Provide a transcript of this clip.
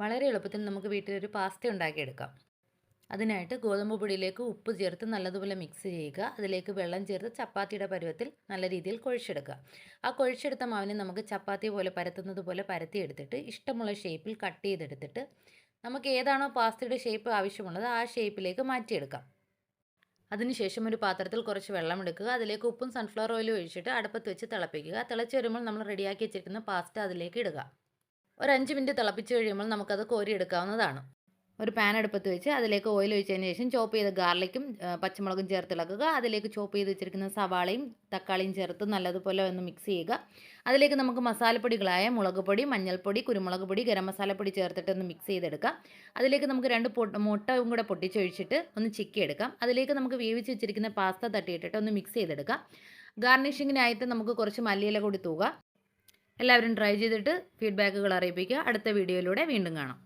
വളരെ എളുപ്പത്തിൽ നമുക്ക് വീട്ടിലൊരു പാസ്ത ഉണ്ടാക്കിയെടുക്കാം. അതിനായിട്ട് ഗോതമ്പ് പൊടിയിലേക്ക് ഉപ്പ് ചേർത്ത് നല്ലതുപോലെ മിക്സ് ചെയ്യുക. അതിലേക്ക് വെള്ളം ചേർത്ത് ചപ്പാത്തിയുടെ പരുവത്തിൽ നല്ല രീതിയിൽ കുഴച്ചെടുക്കുക. ആ കുഴച്ചെടുത്ത മാവിനെ നമുക്ക് ചപ്പാത്തി പോലെ പരത്തുന്നത് പോലെ പരത്തിയെടുത്തിട്ട് ഇഷ്ടമുള്ള ഷേപ്പിൽ കട്ട് ചെയ്തെടുത്തിട്ട് നമുക്ക് ഏതാണോ പാസ്തയുടെ ഷേപ്പ് ആവശ്യമുള്ളത് ആ ഷേപ്പിലേക്ക് മാറ്റിയെടുക്കാം. അതിനുശേഷം ഒരു പാത്രത്തിൽ കുറച്ച് വെള്ളം എടുക്കുക. അതിലേക്ക് ഉപ്പും സൺഫ്ലവർ ഓയിലും ഒഴിച്ചിട്ട് അടുപ്പത്ത് വെച്ച് തിളപ്പിക്കുക. തിളച്ച് വരുമ്പോൾ നമ്മൾ റെഡിയാക്കി വെച്ചിരിക്കുന്ന പാസ്ത അതിലേക്ക് ഇടുക. ഒരു 5 മിനിറ്റ് തിളപ്പിച്ച് കഴിയുമ്പോൾ നമുക്കത് കോരിയെടുക്കാവുന്നതാണ്. ഒരു പാൻ അടുപ്പത്ത് വെച്ച് അതിലേക്ക് ഓയിൽ ഒഴിച്ചതിന് ശേഷം ചോപ്പ് ചെയ്ത ഗാർലിക്കും പച്ചമുളകും ചേർത്ത് ഇളക്കുക. അതിലേക്ക് ചോപ്പ് ചെയ്ത് വെച്ചിരിക്കുന്ന സവാളയും തക്കാളിയും ചേർത്ത് നല്ലതുപോലെ ഒന്ന് മിക്സ് ചെയ്യുക. അതിലേക്ക് നമുക്ക് മസാലപ്പൊടികളായ മുളക് പൊടി, മഞ്ഞൾപ്പൊടി, കുരുമുളക് പൊടി, ഗരം മസാലപ്പൊടി ചേർത്തിട്ട് ഒന്ന് മിക്സ് ചെയ്തെടുക്കാം. അതിലേക്ക് നമുക്ക് 2 മുട്ടയും കൂടെ പൊട്ടിച്ചൊഴിച്ചിട്ട് ഒന്ന് ചിക്കിയെടുക്കാം. അതിലേക്ക് നമുക്ക് വേവിച്ച് വെച്ചിരിക്കുന്ന പാസ്ത തട്ടിയിട്ടിട്ട് ഒന്ന് മിക്സ് ചെയ്തെടുക്കാം. ഗാർണിഷിങ്ങിനായിട്ട് നമുക്ക് കുറച്ച് മല്ലിയില കൂടി തൂകാം. എല്ലാവരും ട്രൈ ചെയ്തിട്ട് ഫീഡ്ബാക്കുകൾ അറിയിപ്പിക്കുക. അടുത്ത വീഡിയോയിലൂടെ വീണ്ടും കാണാം.